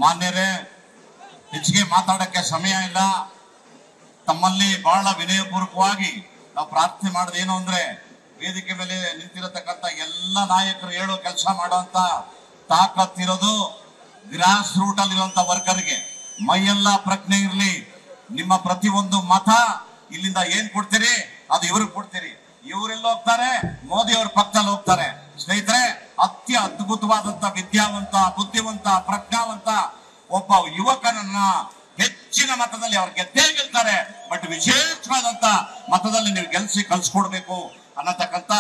ಮಾನ್ಯರೇ, ಹೆಚ್ಚಿಗೆ ಮಾತಾಡಕ್ಕೆ ಸಮಯ ಇಲ್ಲ. ತಮ್ಮಲ್ಲಿ ಬಹಳ ವಿನಯಪೂರ್ವಕವಾಗಿ ನಾವು ಪ್ರಾರ್ಥನೆ ಮಾಡೋದೇನು ಅಂದ್ರೆ, ವೇದಿಕೆ ಮೇಲೆ ನಿಂತಿರತಕ್ಕಂತ ಎಲ್ಲ ನಾಯಕರು ಹೇಳೋ ಕೆಲಸ ಮಾಡುವಂತ ತಾಕತ್ತಿರೋದು ಗ್ರಾಸ್ ರೂಟ್ ಅಲ್ಲಿರುವಂತ ವರ್ಕರ್ಗೆ. ಮೈಯೆಲ್ಲ ಪ್ರಜ್ಞೆ ಇರ್ಲಿ. ನಿಮ್ಮ ಪ್ರತಿಯೊಂದು ಮತ ಇಲ್ಲಿಂದ ಏನ್ ಕೊಡ್ತೀರಿ ಅದು ಇವ್ರಿಗೆ ಕೊಡ್ತೀರಿ. ಇವರೆಲ್ಲ ಹೋಗ್ತಾರೆ, ಮೋದಿ ಅವ್ರ ಪಕ್ಕದಲ್ಲಿ ಹೋಗ್ತಾರೆ. ಸ್ನೇಹಿತರೆ, ಅದ್ಭುತವಾದಂತ ವಿದ್ಯಾವಂತ, ಬುದ್ಧಿವಂತ, ಪ್ರಜ್ಞಾವಂತ ಒಬ್ಬ ಯುವಕನನ್ನ ಹೆಚ್ಚಿನ ಮತದಲ್ಲಿ ಅವ್ರು ಗೆದ್ದೇ ಗೆಲ್ತಾರೆ. ಬಟ್ ವಿಶೇಷವಾದಂತ ಮತದಲ್ಲಿ ನೀವು ಗೆಲ್ಸಿ ಕಲ್ಸ್ಕೊಡ್ಬೇಕು ಅನ್ನತಕ್ಕಂತ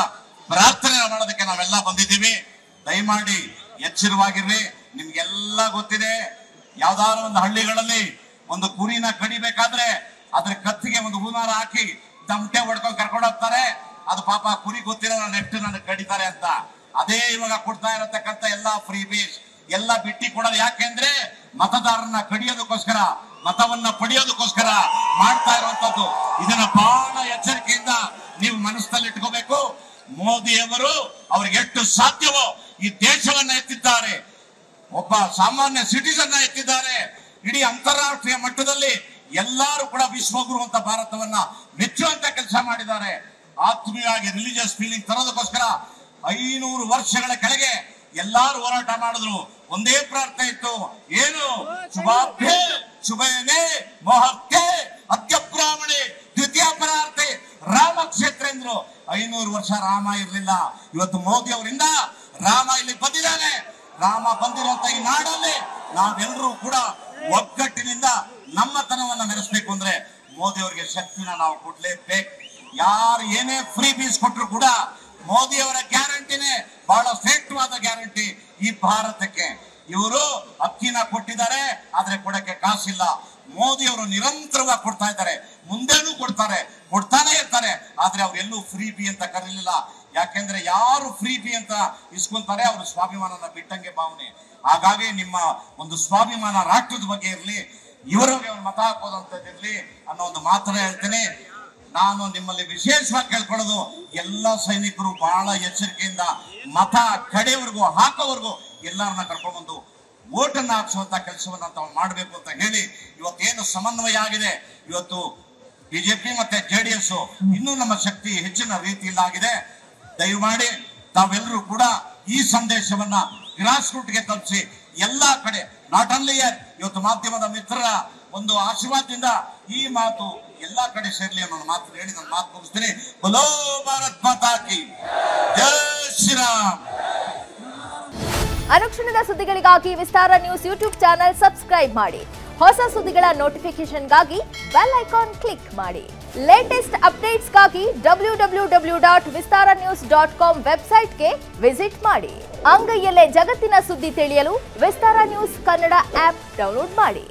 ಪ್ರಾರ್ಥನೆ ಮಾಡೋದಕ್ಕೆ ನಾವೆಲ್ಲ ಬಂದಿದ್ದೀವಿ. ದಯಮಾಡಿ ಎಚ್ಚರವಾಗಿರ್ರಿ. ನಿಮ್ಗೆಲ್ಲ ಗೊತ್ತಿದೆ, ಯಾವ್ದಾದ್ರು ಒಂದು ಹಳ್ಳಿಗಳಲ್ಲಿ ಒಂದು ಕುರಿನ ಕಡಿಬೇಕಾದ್ರೆ ಅದ್ರ ಕತ್ತಿಗೆ ಒಂದು ಹೂನಾರ ಹಾಕಿ ತಮಟೆ ಹೊಡ್ಕೊಂಡು ಕರ್ಕೊಂಡು ಹೋಗ್ತಾರೆ. ಅದು ಪಾಪ ಕುರಿ ಗೊತ್ತಿರೋ ನೆಕ್ಸ್ಟ್ ನನಗೆ ಕಡಿತಾರೆ ಅಂತ. ಅದೇ ಇವಾಗ ಕೊಡ್ತಾ ಇರತಕ್ಕಂತ ಎಲ್ಲಾ ಫ್ರೀ ಬೀಸ್ ಎಲ್ಲ ಬಿಟ್ಟಿ ಕೊಡೋದು ಯಾಕೆಂದ್ರೆ ಮತದಾರರನ್ನ ಕಡಿಯೋದಕ್ಕೋಸ್ಕರ, ಮತವನ್ನ ಪಡೆಯೋದಕ್ಕೋಸ್ಕರ ಮಾಡ್ತಾ ಇರುವಂತದ್ದು. ಇದನ್ನ ಬಹಳ ಎಚ್ಚರಿಕೆಯಿಂದ ನೀವು ಮನಸ್ಸಲ್ಲಿ ಇಟ್ಕೋಬೇಕು. ಮೋದಿಯವರು ಅವ್ರಿಗೆ ಎಷ್ಟು ಸಾಧ್ಯವೋ ಈ ದೇಶವನ್ನ ಎತ್ತಿದ್ದಾರೆ. ಒಬ್ಬ ಸಾಮಾನ್ಯ ಸಿಟಿಸನ್ ಎತ್ತಿದ್ದಾರೆ. ಇಡೀ ಅಂತಾರಾಷ್ಟ್ರೀಯ ಮಟ್ಟದಲ್ಲಿ ಎಲ್ಲರೂ ಕೂಡ ವಿಶ್ವಗುರು ಅಂತ ಭಾರತವನ್ನ ಮೆಚ್ಚುವಂತ ಕೆಲಸ ಮಾಡಿದ್ದಾರೆ. ಆತ್ಮೀಯವಾಗಿ ರಿಲಿಜಿಯಸ್ ಫೀಲಿಂಗ್ ತರೋದಕ್ಕೋಸ್ಕರ 500 ವರ್ಷಗಳ ಕೆಳಗೆ ಎಲ್ಲಾರು ಹೋರಾಟ ಮಾಡಿದ್ರು. ಒಂದೇ ಪ್ರಾರ್ಥನೆ ಇತ್ತು, ಏನು? ಶುಭಾಭ್ಯೆ ಶುಭೇನೆ ಮೋಹಕ್ಕೆ ಅದ್ಯ ಬ್ರಾಹ್ಮಣೆ ದ್ವಿತೀಯ ಪರಾರ್ಥೆ ರಾಮ ಕ್ಷೇತ್ರ ಎಂದ್ರು. 500 ವರ್ಷ ರಾಮ ಇರ್ಲಿಲ್ಲ. ಇವತ್ತು ಮೋದಿ ಅವರಿಂದ ರಾಮ ಇಲ್ಲಿ ಬಂದಿದ್ದಾನೆ. ರಾಮ ಬಂದಿರುವಂತ ಈ ನಾಡಲ್ಲಿ ನಾವೆಲ್ಲರೂ ಕೂಡ ಒಗ್ಗಟ್ಟಿನಿಂದ ನಮ್ಮತನವನ್ನ ಮೆರೆಸಬೇಕು ಅಂದ್ರೆ ಮೋದಿ ಅವರಿಗೆ ಶಕ್ತಿನ ನಾವು ಕೊಡ್ಲೇಬೇಕು. ಯಾರು ಏನೇ ಫ್ರೀ ಬೀಸ್ ಕೊಟ್ಟರು ಕೂಡ ಮೋದಿ ಅವರ ಗ್ಯಾರಂಟಿನೇ ಬಹಳ ಶ್ರೇಷ್ಠವಾದ ಗ್ಯಾರಂಟಿ ಈ ಭಾರತಕ್ಕೆ. ಇವರು ಅಕ್ಕಿನ ಕೊಟ್ಟಿದ್ದಾರೆ, ಆದ್ರೆ ಕೊಡಕ್ಕೆ ಕಾಸಿಲ್ಲ. ಮೋದಿ ಅವರು ನಿರಂತರವಾಗಿ ಕೊಡ್ತಾ ಇದ್ದಾರೆ, ಮುಂದೇನೂ ಕೊಡ್ತಾನೆ ಇರ್ತಾರೆ. ಆದ್ರೆ ಅವ್ರೆಲ್ಲೂ ಫ್ರೀ ಬಿ ಅಂತ ಕರೀಲಿಲ್ಲ. ಯಾಕೆಂದ್ರೆ ಯಾರು ಫ್ರೀ ಬಿ ಅಂತ ಇಸ್ಕೊಂತಾರೆ ಅವ್ರ ಸ್ವಾಭಿಮಾನನ ಬಿಟ್ಟಂಗೆ ಭಾವನೆ. ಹಾಗಾಗಿ ನಿಮ್ಮ ಒಂದು ಸ್ವಾಭಿಮಾನ ರಾಷ್ಟ್ರದ ಬಗ್ಗೆ ಇರ್ಲಿ, ಇವರಿಗೆ ಒಂದು ಮತ ಹಾಕೋದಂತದಿರ್ಲಿ ಅನ್ನೋ ಒಂದು ಮಾತನ್ನ ಹೇಳ್ತೇನೆ. ನಾನು ನಿಮ್ಮಲ್ಲಿ ವಿಶೇಷವಾಗಿ ಕೇಳ್ಕೊಳ್ಳೋದು, ಎಲ್ಲ ಸೈನಿಕರು ಬಹಳ ಎಚ್ಚರಿಕೆಯಿಂದ ಮತ ಕಡೆಯವರೆಗೂ ಹಾಕೋವರೆಗೂ ಎಲ್ಲರನ್ನ ಕರ್ಕೊಂಡ್ಬಂದು ಓಟನ್ನ ಹಾಕ್ಸುವಂತ ಕೆಲಸವನ್ನ ತಾವು ಮಾಡಬೇಕು ಅಂತ ಹೇಳಿ, ಇವತ್ತೇನು ಸಮನ್ವಯ ಆಗಿದೆ, ಇವತ್ತು ಬಿಜೆಪಿ ಮತ್ತೆ ಜೆಡಿಎಸ್ ಇನ್ನೂ ನಮ್ಮ ಶಕ್ತಿ ಹೆಚ್ಚಿನ ರೀತಿಯಲ್ಲಿ ಆಗಿದೆ. ದಯಮಾಡಿ ತಾವೆಲ್ಲರೂ ಕೂಡ ಈ ಸಂದೇಶವನ್ನ ಗ್ರಾಸ್ ರೂಟ್ಗೆ ತಲುಪಿಸಿ ಎಲ್ಲಾ ಕಡೆ, ನಾಟ್ ಓನ್ಲಿ ಇವತ್ತು ಮಾಧ್ಯಮದ ಮಿತ್ರರ ಒಂದು ಆಶೀರ್ವಾದದಿಂದ ಈ ಮಾತು ಎಲ್ಲಾ ಕಡೆ ಸೇರ್ಲಿ ಅನ್ನೋ ಮಾತು ಹೇಳಿ ನನ್ನ ಮಾತು ಮುಗಿಸ್ತೀನಿ. ಬಲೋ ಭಾರತ್ ಮಾತಾ ಕಿ ಜೈ ಶ್ರೀರಾಮ್. ಅನುಕ್ಷಣದ ಸುದ್ದಿಗಳಿಗಾಗಿ ವಿಸ್ತಾರ ನ್ಯೂಸ್ ಯೂಟ್ಯೂಬ್ ಚಾನೆಲ್ ಸಬ್ಸ್ಕ್ರೈಬ್ ಮಾಡಿ. ಹೊಸ ಸುದ್ದಿಗಳ ನೋಟಿಫಿಕೇಶನ್ಗಾಗಿ ಬೆಲ್ ಐಕಾನ್ ಕ್ಲಿಕ್ ಮಾಡಿ. ಲೇಟೆಸ್ಟ್ ಅಪ್ಡೇಟ್ಸ್ಗಾಗಿ www.vistaranews.com ವೆಬ್ಸೈಟ್ಗೆ ವಿಸಿಟ್ ಮಾಡಿ. ಅಂಗೈಯಲ್ಲೇ ಜಗತ್ತಿನ ಸುದ್ದಿ ತಿಳಿಯಲು ವಿಸ್ತಾರ ನ್ಯೂಸ್ ಕನ್ನಡ ಆಪ್ ಡೌನ್ಲೋಡ್ ಮಾಡಿ.